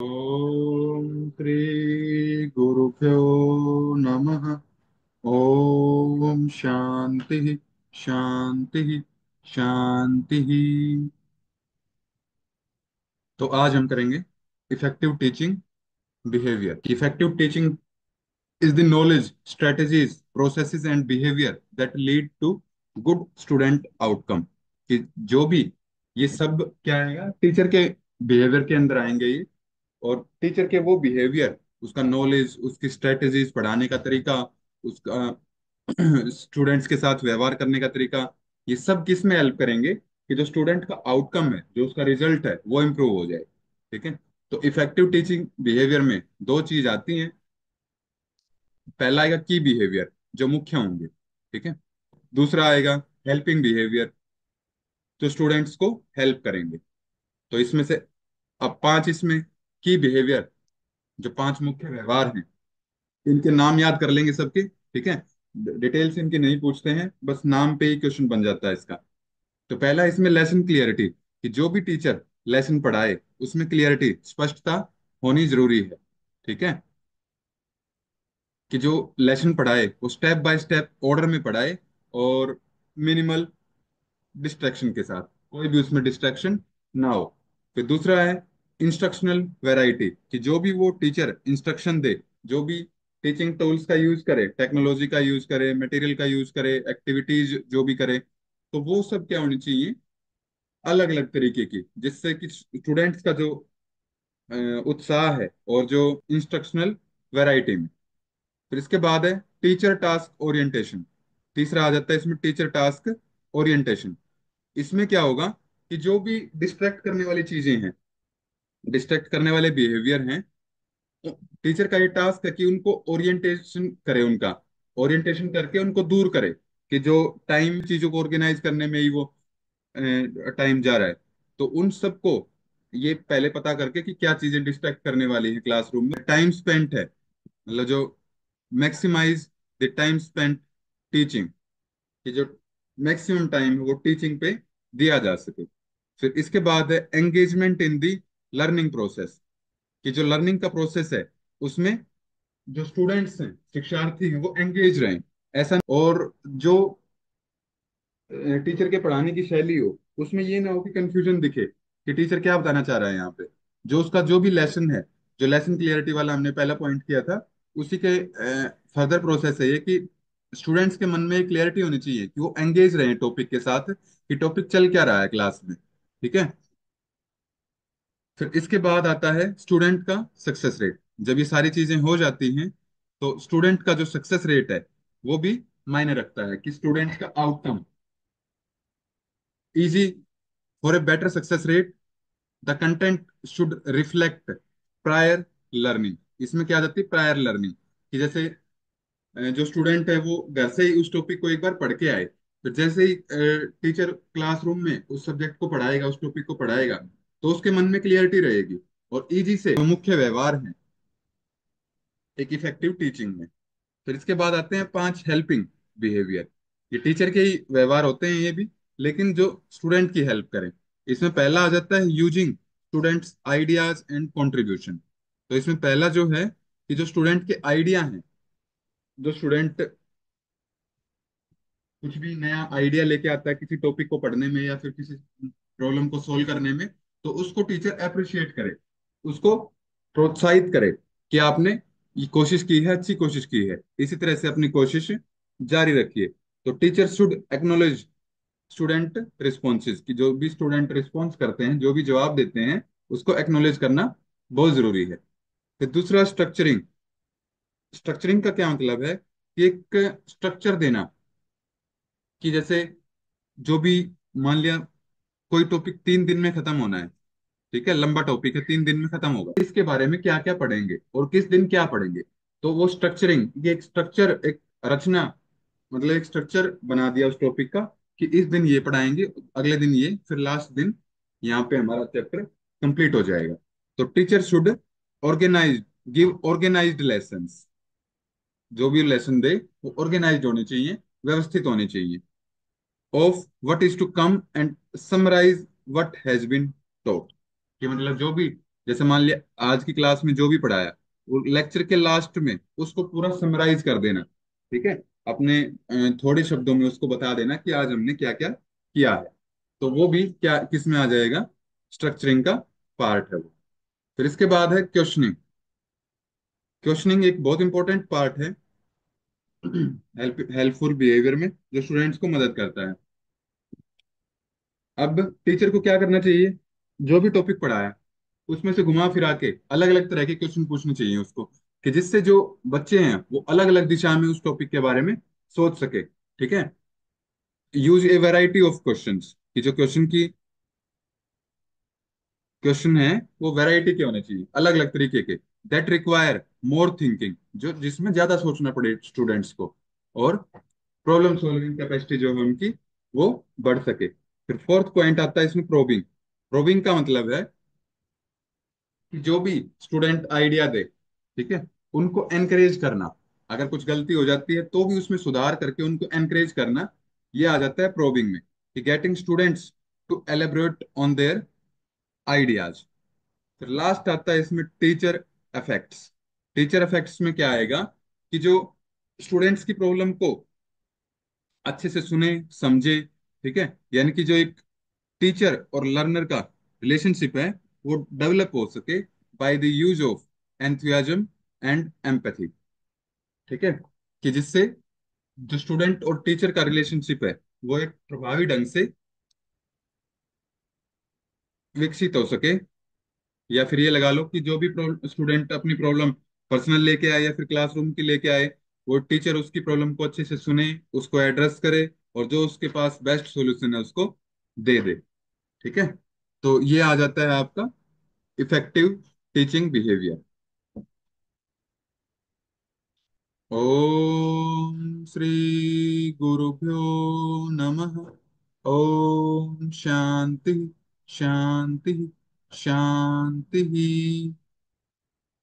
ओम श्री गुरुभ्यो नमः। ओम शांति शांति शांति। तो आज हम करेंगे effective teaching behaviour. Effective teaching is the knowledge, strategies, processes and behavior that lead to good student outcome। कि जो भी ये सब क्या आएगा टीचर के बिहेवियर के अंदर आएंगे ये। और टीचर के वो बिहेवियर, उसका नॉलेज, उसकी स्ट्रेटेजीज, पढ़ाने का तरीका, उसका स्टूडेंट्स के साथ व्यवहार करने का तरीका, ये सब किस में हेल्प करेंगे कि जो स्टूडेंट का आउटकम है, जो उसका रिजल्ट है, वो इम्प्रूव हो जाए। ठीक है। तो इफेक्टिव टीचिंग बिहेवियर में दो चीज आती हैं। पहला आएगा की बिहेवियर, जो मुख्य होंगे। ठीक है। दूसरा आएगा हेल्पिंग बिहेवियर, जो स्टूडेंट्स को हेल्प करेंगे। तो इसमें से अब पांच इसमें की बिहेवियर, जो पांच मुख्य व्यवहार हैं, इनके नाम याद कर लेंगे सबके। ठीक है। डिटेल्स इनकी नहीं पूछते हैं, बस नाम पे ही क्वेश्चन बन जाता है इसका। तो पहला इसमें लेसन क्लियरिटी, कि जो भी टीचर लेसन पढ़ाए उसमें क्लियरिटी, स्पष्टता होनी जरूरी है। ठीक है। कि जो लेसन पढ़ाए वो स्टेप बाय स्टेप ऑर्डर में पढ़ाए, और मिनिमल डिस्ट्रैक्शन के साथ, कोई भी उसमें डिस्ट्रैक्शन ना हो। फिर दूसरा है इंस्ट्रक्शनल वैरायटी, कि जो भी वो टीचर इंस्ट्रक्शन दे, जो भी टीचिंग टूल्स का यूज करे, टेक्नोलॉजी का यूज करे, मटेरियल का यूज करे, एक्टिविटीज जो भी करे, तो वो सब क्या होनी चाहिए, अलग अलग तरीके की, जिससे कि स्टूडेंट्स का जो अ, उत्साह है, और जो इंस्ट्रक्शनल वैरायटी में। फिर इसके बाद है टीचर टास्क ओरिएंटेशन। तीसरा आ जाता है इसमें टीचर टास्क ओरिएंटेशन। इसमें क्या होगा कि जो भी डिस्ट्रैक्ट करने वाली चीजें हैं, डिस्ट्रैक्ट करने वाले बिहेवियर हैं, टीचर का ये टास्क है कि उनको ओरिएंटेशन करे, उनका ओरिएंटेशन करके उनको दूर करे। कि जो टाइम चीजों को ऑर्गेनाइज करने में ही वो टाइम जा रहा है, तो उन सबको ये पहले पता करके कि क्या चीजें डिस्ट्रैक्ट करने वाली है क्लासरूम में, टाइम स्पेंट है, मतलब जो maximize the time spent teaching, कि जो मैक्सिमम टाइम है वो टीचिंग पे दिया जा सके। फिर इसके बाद है एंगेजमेंट इन दी लर्निंग प्रोसेस, कि जो लर्निंग का प्रोसेस है उसमें जो स्टूडेंट्स हैं, शिक्षार्थी हैं, वो एंगेज रहें। ऐसा, और जो टीचर के पढ़ाने की शैली हो, उसमें ये ना हो कि कंफ्यूजन दिखे कि टीचर क्या बताना चाह रहा है यहाँ पे। जो उसका जो भी लेसन है, जो लेसन क्लियरिटी वाला हमने पहला पॉइंट किया था, उसी के फर्दर प्रोसेस है ये, कि स्टूडेंट्स के मन में एक क्लियरिटी होनी चाहिए कि वो एंगेज रहे टॉपिक के साथ, कि टॉपिक चल क्या रहा है क्लास में। ठीक है। फिर इसके बाद आता है स्टूडेंट का सक्सेस रेट। जब ये सारी चीजें हो जाती हैं, तो स्टूडेंट का जो सक्सेस रेट है वो भी मायने रखता है, कि स्टूडेंट का outcome easy. For a better success rate the content should reflect prior learning. इसमें क्या आ जाती है, प्रायर लर्निंग, कि जैसे जो स्टूडेंट है वो घर से ही उस टॉपिक को एक बार पढ़ के आए, तो जैसे ही टीचर क्लासरूम में उस सब्जेक्ट को पढ़ाएगा, उस टॉपिक को पढ़ाएगा, तो उसके मन में क्लियरिटी रहेगी, और इजी से जो मुख्य व्यवहार है एक इफेक्टिव टीचिंग में। फिर इसके बाद आते हैं पांच हेल्पिंग बिहेवियर। ये टीचर के ही व्यवहार होते हैं ये भी, लेकिन जो स्टूडेंट की हेल्प करें। इसमें पहला आ जाता है using students ideas and contribution. तो इसमें पहला जो है कि जो स्टूडेंट के आइडिया हैं, जो स्टूडेंट कुछ भी नया आइडिया लेके आता है किसी टॉपिक को पढ़ने में या फिर किसी प्रॉब्लम को सोल्व करने में, तो उसको टीचर अप्रिशिएट करे, उसको प्रोत्साहित करे कि आपने ये कोशिश की है, अच्छी कोशिश की है, इसी तरह से अपनी कोशिश जारी रखिए। तो teacher should acknowledge student responses, की जो भी स्टूडेंट रिस्पॉन्स करते हैं, जो भी जवाब देते हैं, उसको एक्नॉलेज करना बहुत जरूरी है। फिर दूसरा स्ट्रक्चरिंग। स्ट्रक्चरिंग का क्या मतलब है कि एक स्ट्रक्चर देना, कि जैसे जो भी, मान लिया कोई टॉपिक 3 दिन में खत्म होना है। ठीक है, लंबा टॉपिक है, 3 दिन में खत्म होगा, इसके बारे में क्या क्या पढ़ेंगे और किस दिन क्या पढ़ेंगे। तो वो स्ट्रक्चरिंग, ये एक स्ट्रक्चर, एक रचना, मतलब एक स्ट्रक्चर बना दिया उस टॉपिक का, कि इस दिन ये पढ़ाएंगे, अगले दिन ये, फिर लास्ट दिन यहाँ पे हमारा चैप्टर कंप्लीट हो जाएगा। तो teacher should organize, give organized lessons. जो भी लेसन दे वो ऑर्गेनाइज्ड होने चाहिए, व्यवस्थित होने चाहिए। Of what is to come and summarize what has been taught, कि मतलब जो भी जैसे मान लिया आज की क्लास में जो भी पढ़ाया, वो लेक्चर के लास्ट में उसको पूरा समराइज कर देना। ठीक है, अपने थोड़े शब्दों में उसको बता देना कि आज हमने क्या क्या किया है। तो वो भी क्या किस में आ जाएगा, स्ट्रक्चरिंग का पार्ट है वो। फिर इसके बाद है क्वेश्चनिंग। क्वेश्चनिंग एक बहुत इंपॉर्टेंट पार्ट है हेल्पफुल बिहेवियर में, जो स्टूडेंट्स को मदद करता है। अब टीचर को क्या करना चाहिए, जो भी टॉपिक पढ़ाया उसमें से घुमा फिरा के अलग अलग तरह के क्वेश्चन पूछने चाहिए उसको, कि जिससे जो बच्चे हैं वो अलग अलग दिशा में उस टॉपिक के बारे में सोच सके। ठीक है, use A variety of questions, कि जो क्वेश्चन है वो वैरायटी के होने चाहिए, अलग अलग तरीके के, दैट रिक्वायर मोर थिंकिंग, जो जिसमें ज्यादा सोचना पड़े स्टूडेंट्स को, और प्रॉब्लम सॉल्विंग कैपेसिटी जो है उनकी वो बढ़ सके। फिर फोर्थ पॉइंट आता है इसमें प्रोबिंग। प्रोबिंग का मतलब है कि जो भी स्टूडेंट आइडिया दे, ठीक है, उनको एनकरेज करना। अगर कुछ गलती हो जाती है तो भी उसमें सुधार करके उनको एनकरेज करना, ये आ जाता है प्रोबिंग में, कि getting students to elaborate on their ideas. फिर लास्ट आता है इसमें टीचर इफेक्ट्स। टीचर इफेक्ट्स में क्या आएगा, कि जो स्टूडेंट्स की प्रॉब्लम को अच्छे से सुने, समझे। ठीक है, यानी कि जो एक टीचर और लर्नर का रिलेशनशिप है वो डेवलप हो सके by the use of enthusiasm and empathy. ठीक है, कि जिससे जो स्टूडेंट और टीचर का रिलेशनशिप है वो एक प्रभावी ढंग से विकसित हो सके। या फिर ये लगा लो कि जो भी स्टूडेंट अपनी प्रॉब्लम पर्सनल लेके आए या फिर क्लासरूम की लेके आए, वो टीचर उसकी प्रॉब्लम को अच्छे से सुने, उसको एड्रेस करे, और जो उसके पास बेस्ट सॉल्यूशन है उसको दे दे। ठीक है, तो ये आ जाता है आपका इफेक्टिव टीचिंग बिहेवियर। ओम श्री गुरुभ्यो नमः। ओम शांति शांति शांति।